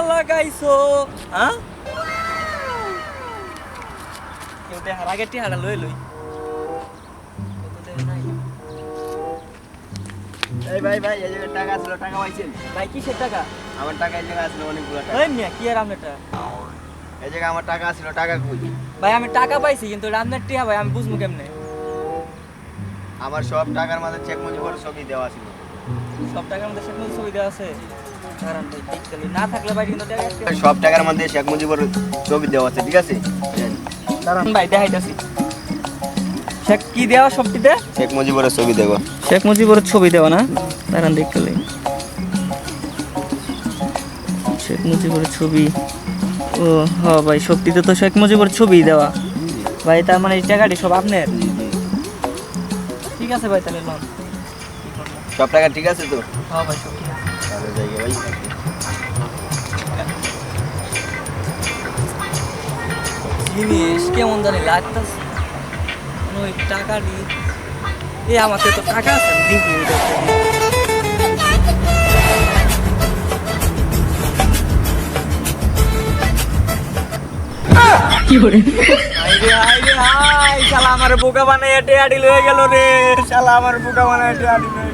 লাগাইছো হ্যাঁ কেউ দেখার আগে টিহাটা লই লই এই ভাই ভাই এই যে টাকা ছিল টাকা পাইছেন ভাই কিসের টাকা আমার টাকা এই জায়গায় আসলো অনেকগুলো টাকা ওই মিয়া কি আর আপনারটা এই জায়গায় আমার টাকা ছিল টাকা কই ভাই আমি টাকা পাইছি কিন্তু আপনার টিহা ভাই আমি বুঝবো কেমনে আমার সব টাকার মাঝে চেক মুজিবর ছবি দেওয়া ছিল সব টাকার মধ্যে শেখ মুজিব ছবি দেওয়া আছে কারণ ভাই দেখতে লই। না থাকলে ভাই কিন্তু টাকা একটা সব টাকার মধ্যে শেখ মুজিবর ছবি দেওয়া আছে ঠিক আছে দাঁড়ান ভাই দেখাইতাছি শেখ কি দেওয়া সবটিতে শেখ মুজিবরের ছবি দেবো শেখ মুজিবের ছবি দেওয়া না দাঁড়ান দেখতে লই। শেখ মুজিবের ছবি ও হ ভাই সবটিতে তো শেখ মুজিবের ছবি দেওয়া ভাই তার মানে এই টাকাটি সব আপনার ঠিক আছে ভাই তাহলে লন সব টাকা ঠিক আছে তো হ্যাঁ ভাই সব ঠিক আছে তাহলে যাই ভাই জিনিস কেমন জানি লাগতেছে ওই টাকা নিয়ে এই আমাকে তো টাকা আছে আমি দেখি ওইটা একটা দিই। হাই রে হাই শালা আমার বোকা বানায় টেয়াডি লয়ে গেল রে শালা আমার বোকা বানায় টেয়াডি লয়ে